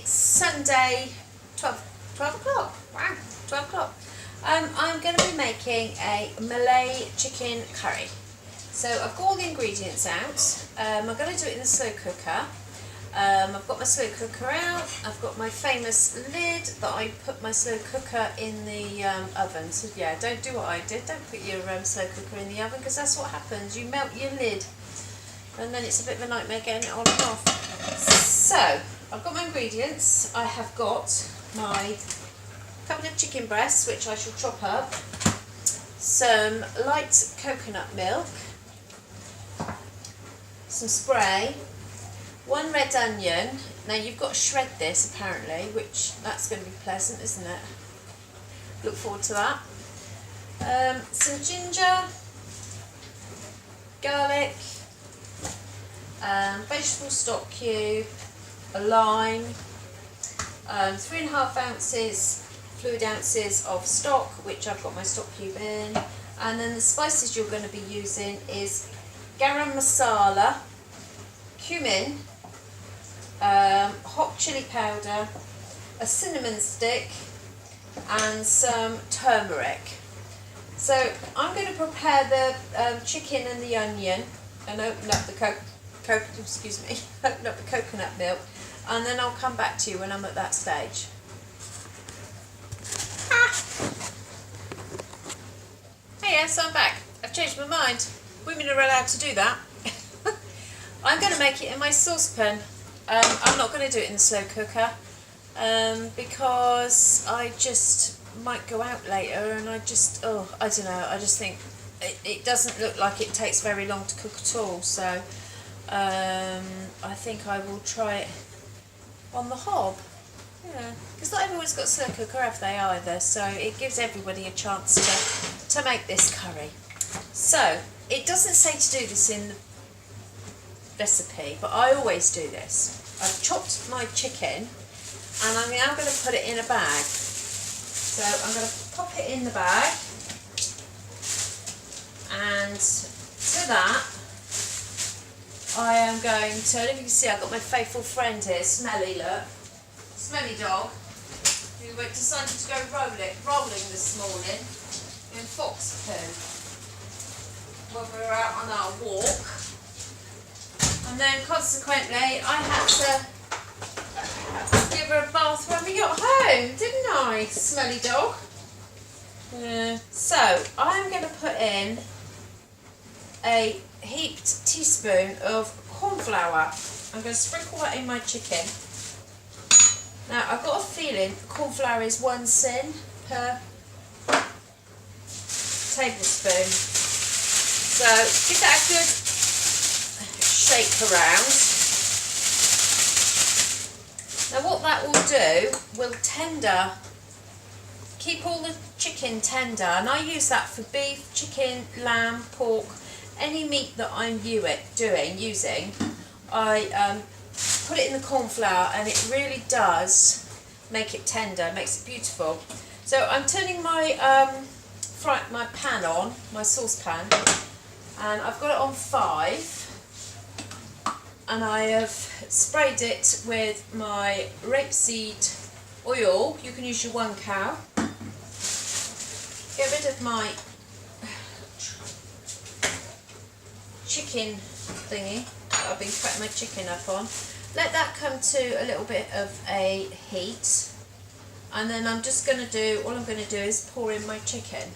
Sunday, 12 o'clock. Wow, 12 o'clock. I'm going to be making a Malay chicken curry. So I've got all the ingredients out. I'm going to do it in the slow cooker. I've got my slow cooker out. I've got my famous lid that I put my slow cooker in the oven. So yeah, don't do what I did. Don't put your slow cooker in the oven, because that's what happens. You melt your lid and then it's a bit of a nightmare getting it on and off. So I've got my ingredients. I have got my couple of chicken breasts, which I shall chop up, some light coconut milk, some spray, one red onion. Now you've got to shred this apparently, which that's going to be pleasant, isn't it? Look forward to that. Some ginger, garlic, vegetable stock cube, a lime, 3.5 ounces, fluid ounces of stock, which I've got my stock cube in, and then the spices you're going to be using is garam masala, cumin, hot chili powder, a cinnamon stick, and some turmeric. So I'm going to prepare the chicken and the onion and open up the open up the coconut milk, and then I'll come back to you when I'm at that stage. Hey, yes, I'm back. I've changed my mind. Women are allowed to do that. I'm going to make it in my saucepan. I'm not going to do it in the slow cooker because I just might go out later, and I don't know, I just think it doesn't look like it takes very long to cook at all, so I think I will try it on the hob. Yeah, because not everyone's got a slow cooker, have they, either, so it gives everybody a chance to make this curry. So it doesn't say to do this in the recipe, but I always do this. I've chopped my chicken and I'm now going to put it in a bag. So I'm going to pop it in the bag, and to that I am going to, if you can see, I've got my faithful friend here, Smelly, look. Smelly dog, who decided to go rolling this morning in fox poo when we were out on our walk. And then consequently I had to give her a bath when we got home, didn't I, Smelly dog? So I'm going to put in a heaped teaspoon of corn flour. I'm going to sprinkle that in my chicken. Now I've got a feeling corn flour is 1 cent per tablespoon. So give that a good shake around. Now what that will do, will keep all the chicken tender, and I use that for beef, chicken, lamb, pork, any meat that I'm using. I put it in the corn flour, and it really does make it tender, makes it beautiful. So I'm turning my my pan on, my saucepan, and I've got it on 5. And I have sprayed it with my rapeseed oil. You can use your 1 cow. Get rid of my chicken thingy that I've been cutting my chicken up on. Let that come to a little bit of a heat, and then I'm just going to do, all I'm going to do is pour in my chicken.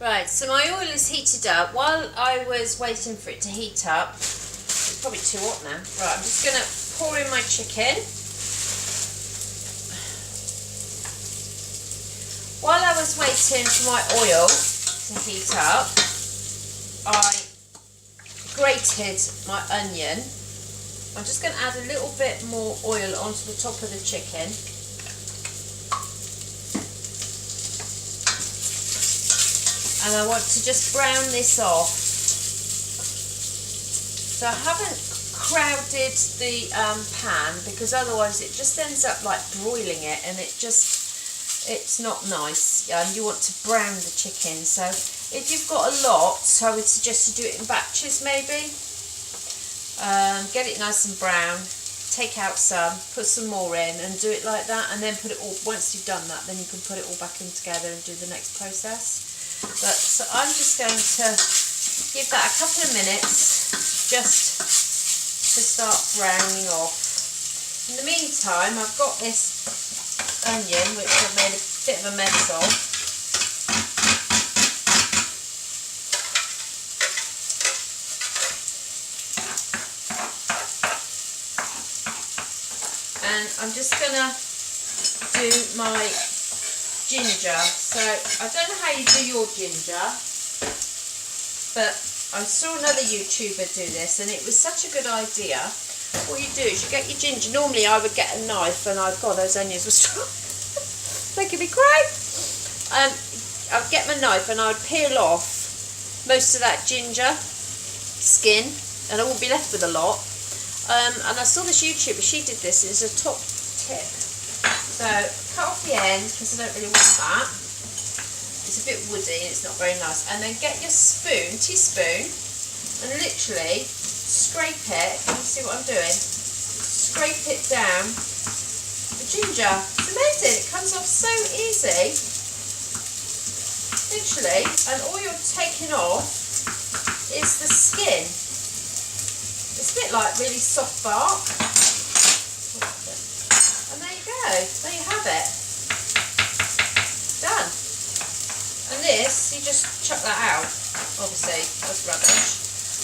Right, so my oil is heated up. While I was waiting for it to heat up, it's probably too hot now. Right, I'm just going to pour in my chicken. While I was waiting for my oil to heat up, I grated my onion. I'm just going to add a little bit more oil onto the top of the chicken. And I want to just brown this off. So I haven't crowded the pan, because otherwise it just ends up like broiling it, and it's not nice. You want to brown the chicken. So if you've got a lot, I would suggest you do it in batches maybe. Get it nice and brown. take out some, put some more in, and do it like that, and then put it all, once you've done that, then you can put it all back in together and do the next process. But so I'm just going to give that a couple of minutes just to start browning off. In the meantime, I've got this onion, which I've made a bit of a mess of. And I'm just gonna do my ginger. So I don't know how you do your ginger, but I saw another YouTuber do this and it was such a good idea. What you do is you get your ginger. Normally I would get a knife, and God, those onions were strong. Making me cry. I'd get my knife and I would peel off most of that ginger skin, and I wouldn't be left with a lot. And I saw this YouTuber, she did this, it's a top tip. So cut off the end, because I don't really want that. It's a bit woody and it's not very nice. And then get your spoon, teaspoon, and literally scrape it. Can you see what I'm doing? Scrape it down the ginger. It's amazing, it comes off so easy. Literally, and all you're taking off is the skin. It's a bit like really soft bark. And there you go. There you have it. Done. And this, you just chuck that out. Obviously, that's rubbish.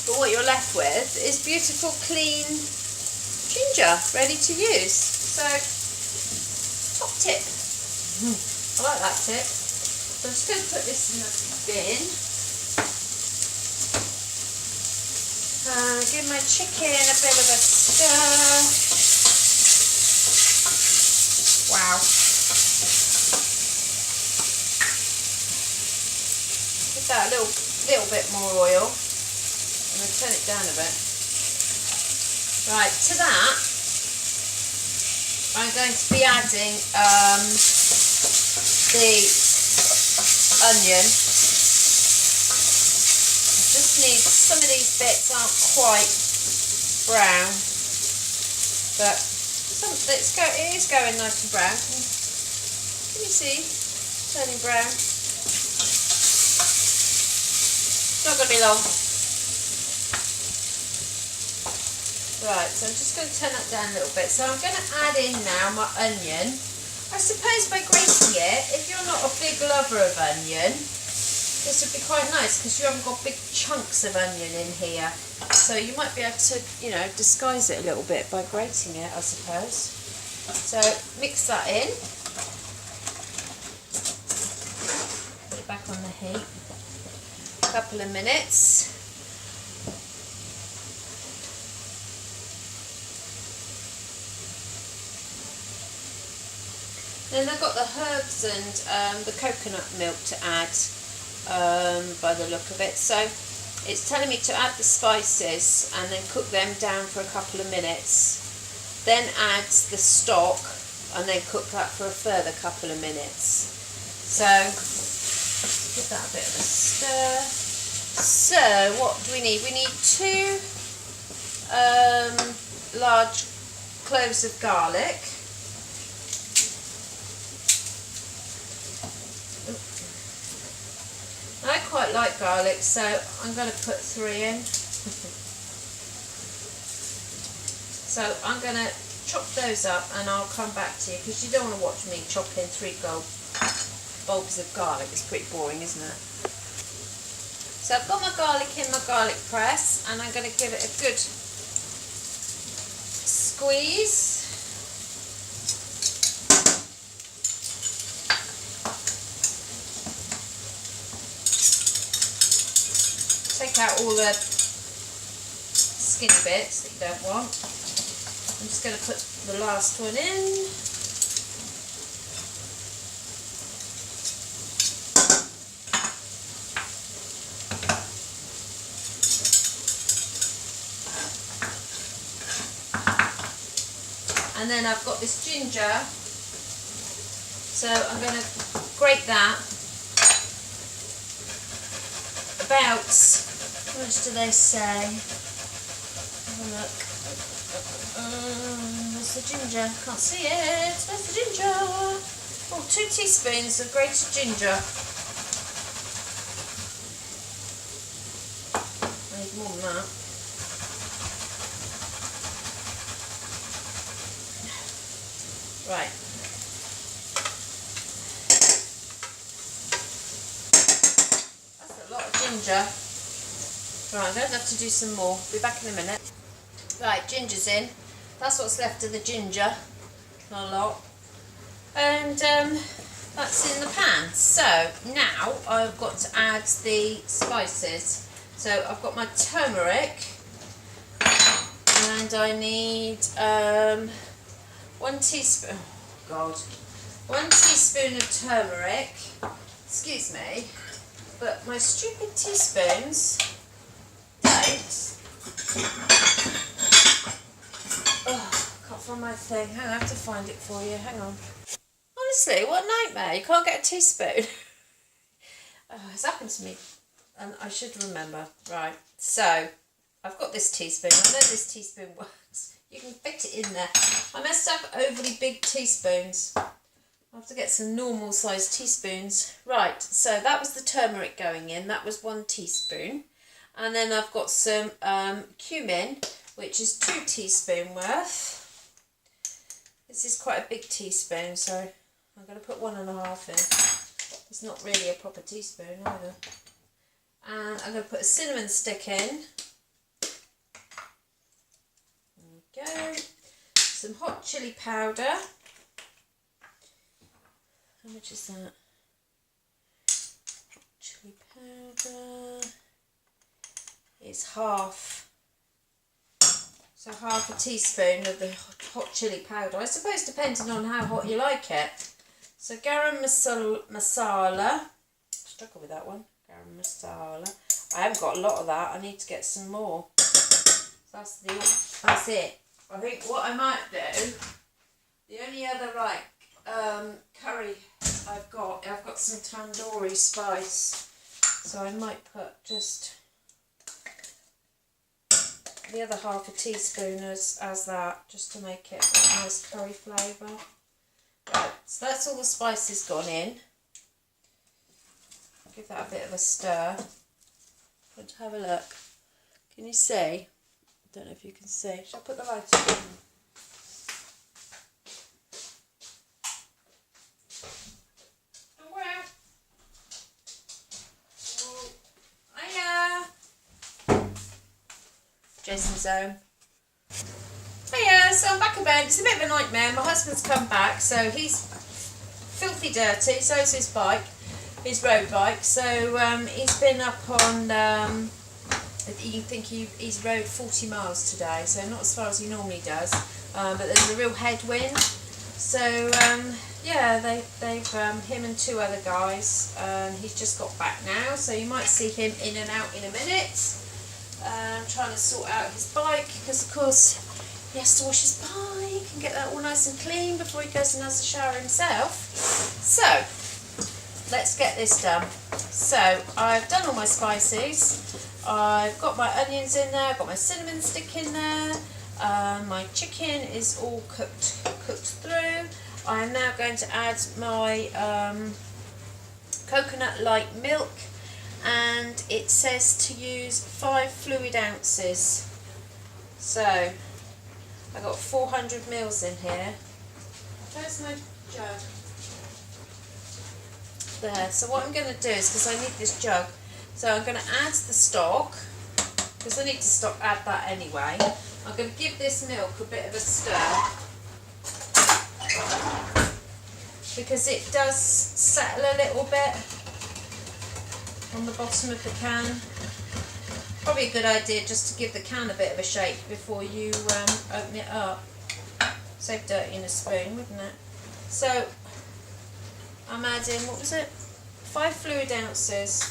But what you're left with is beautiful, clean ginger, ready to use. So, top tip. I like that tip. So I'm just going to put this in the bin. Give my chicken a bit of a stir. Wow. Give that a little bit more oil. I'm going to turn it down a bit. Right, to that, I'm going to be adding the onion. Need some of these bits aren't quite brown, but it is going nice and brown. Can you see? Turning brown. It's not going to be long. Right, so I'm just going to turn that down a little bit. So I'm going to add in now my onion. I suppose by grating it, if you're not a big lover of onion, this would be quite nice because you haven't got big chunks of onion in here. So you might be able to, disguise it a little bit by grating it, I suppose. So mix that in. Put it back on the heat. A couple of minutes. Then I've got the herbs and the coconut milk to add. By the look of it, so it's telling me to add the spices and then cook them down for a couple of minutes, then add the stock and then cook that for a further couple of minutes. So give that a bit of a stir. So what do we need? We need 2 large cloves of garlic. I quite like garlic, so I'm going to put 3 in. So I'm going to chop those up and I'll come back to you, because you don't want to watch me chopping 3 bulbs of garlic. It's pretty boring, isn't it? So I've got my garlic in my garlic press and I'm going to give it a good squeeze. Take out all the skinny bits that you don't want. I'm just going to put the last one in. And then I've got this ginger, so I'm going to grate that about, how much do they say? Have a look. the ginger? Can't see it. Where's the ginger? Oh, 2 teaspoons of grated ginger. I need more than that. Right. That's a lot of ginger. Right, I'm going to have to do some more. Be back in a minute. Right, ginger's in. That's what's left of the ginger. Not a lot. And that's in the pan. So now I've got to add the spices. So I've got my turmeric. And I need 1 teaspoon. Oh God. 1 teaspoon of turmeric. Excuse me. But my stupid teaspoons don't. Oh, can't find my thing. Hang on, I have to find it for you. Hang on. Honestly, what a nightmare. You can't get a teaspoon. Oh, it's happened to me. And I should remember. Right, so I've got this teaspoon. I know this teaspoon works. You can fit it in there. I messed up overly big teaspoons. I have to get some normal sized teaspoons. Right, so that was the turmeric going in. That was 1 teaspoon. And then I've got some cumin, which is 2 teaspoon worth. This is quite a big teaspoon, so I'm going to put 1.5 in. It's not really a proper teaspoon either. And I'm going to put a cinnamon stick in. There we go. Some hot chili powder. How much is that? Hot chili powder. It's half. So half a teaspoon of the hot chili powder. I suppose depending on how hot you like it. So garam masala. Struggle with that one. Garam masala. I haven't got a lot of that. I need to get some more. So that's it. I think what I might do. The only other curry I've got some tandoori spice. So I might put just the other half a teaspoon as that, just to make it a nice curry flavour. Right, so that's all the spices gone in. Give that a bit of a stir. Let's have a look. Can you see? I don't know if you can see. Shall I put the light on? Jason's home. Hiya, so I'm back in bed. It's a bit of a nightmare. My husband's come back, so he's filthy dirty. So's his bike, his road bike. So he's been up on. You think he's rode 40 miles today, so not as far as he normally does. But there's a real headwind. So yeah, they've him and 2 other guys. He's just got back now, so you might see him in and out in a minute. Trying to sort out his bike, because of course he has to wash his bike and get that all nice and clean before he goes and has a shower himself. So let's get this done. So I've done all my spices. I've got my onions in there, I've got my cinnamon stick in there, my chicken is all cooked through. I am now going to add my coconut light milk. And it says to use 5 fluid ounces. So I got 400 mils in here. Where's my jug? There. So what I'm going to do is, because I need this jug, so I'm going to add the stock, because I need to add that anyway. I'm going to give this milk a bit of a stir, because it does settle a little bit on the bottom of the can. Probably a good idea just to give the can a bit of a shake before you open it up. Save dirty in a spoon, wouldn't it? So I'm adding, what was it? 5 fluid ounces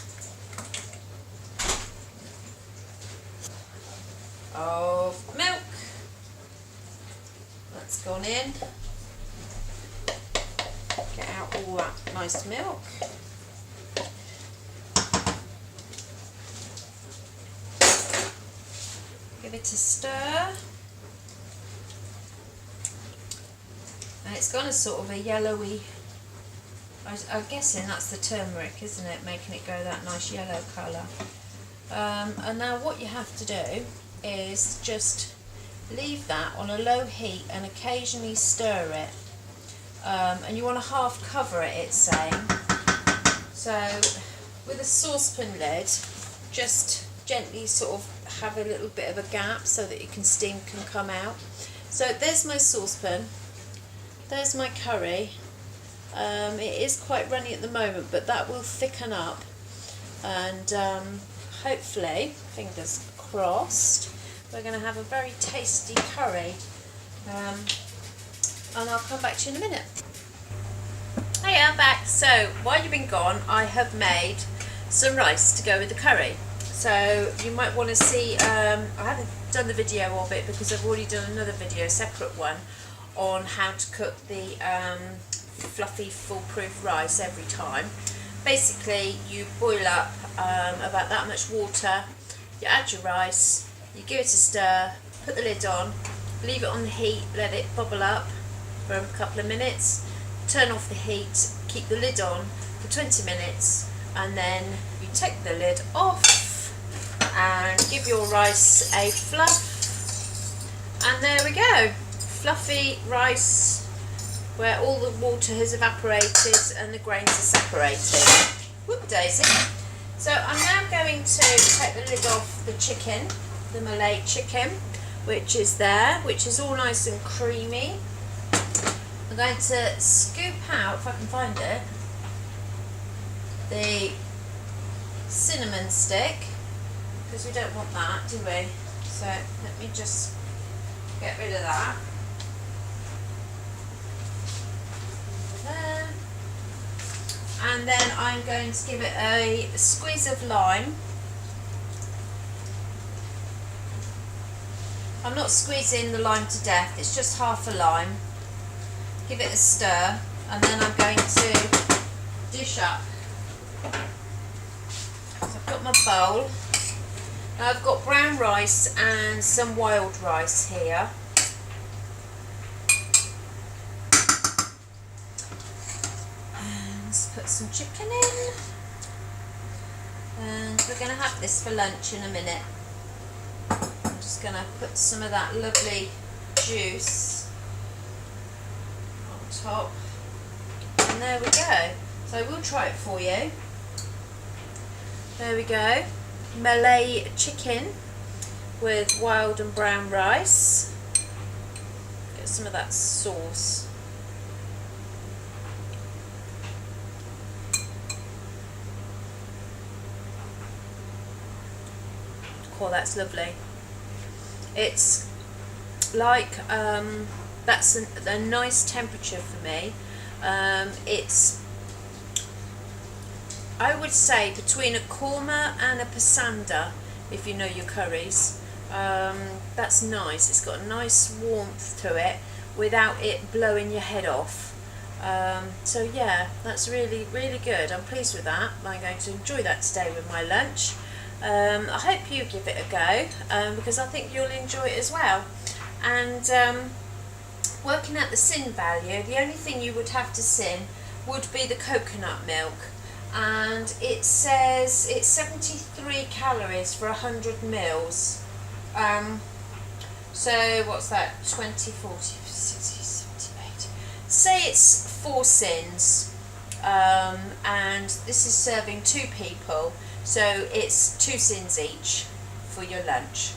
of milk. That's gone in. Get out all that nice milk. Give it a stir. it's gone a sort of a yellowy, I'm guessing that's the turmeric, isn't it, making it go that nice yellow colour. And now what you have to do is just leave that on a low heat and occasionally stir it. And you want to half cover it, it's saying. So with a saucepan lid, just gently sort of have a little bit of a gap so that steam can come out. So there's my saucepan, there's my curry. It is quite runny at the moment, but that will thicken up, and hopefully, fingers crossed, we're going to have a very tasty curry. And I'll come back to you in a minute. Hey, I'm back. So while you've been gone, I have made some rice to go with the curry. So you might want to see, I haven't done the video of it because I've already done another video, a separate one, on how to cook the fluffy foolproof rice every time. Basically, you boil up about that much water, you add your rice, you give it a stir, put the lid on, leave it on the heat, let it bubble up for a couple of minutes, turn off the heat, keep the lid on for 20 minutes, and then you take the lid off and give your rice a fluff, and there we go, fluffy rice where all the water has evaporated and the grains are separated. Whoop daisy. So I'm now going to take the lid off the chicken, the Malay chicken, which is there, which is all nice and creamy. I'm going to scoop out, if I can find it, the cinnamon stick, because we don't want that, do we? So let me just get rid of that. There. And then I'm going to give it a squeeze of lime. I'm not squeezing the lime to death, it's just half a lime. Give it a stir, and then I'm going to dish up. So I've got my bowl. Now I've got brown rice and some wild rice here. And let's put some chicken in. And we're going to have this for lunch in a minute. I'm just going to put some of that lovely juice on top. And there we go. So I will try it for you. There we go. Malay chicken with wild and brown rice. Get some of that sauce. Oh, that's lovely. It's like that's a nice temperature for me. It's, I would say, between a korma and a pasanda, if you know your curries. That's nice. It's got a nice warmth to it without it blowing your head off. So yeah, that's really, really good. I'm pleased with that. I'm going to enjoy that today with my lunch. I hope you give it a go, because I think you'll enjoy it as well. And working out the sin value, the only thing you would have to sin would be the coconut milk. And it says it's 73 calories for 100 mils. So what's that? 20, 40, 60, 78. Say it's 4 sins, and this is serving 2 people, so it's 2 sins each for your lunch.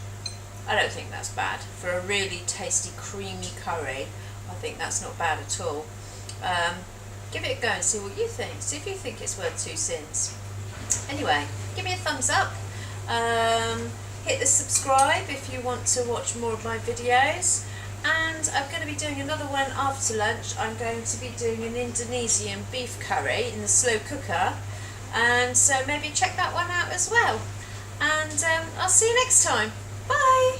I don't think that's bad for a really tasty creamy curry. I think that's not bad at all. Give it a go and see what you think. See if you think it's worth 2 sins. Anyway, give me a thumbs up. Hit the subscribe if you want to watch more of my videos. And I'm going to be doing another one after lunch. I'm going to be doing an Indonesian beef curry in the slow cooker. And so maybe check that one out as well. And I'll see you next time. Bye!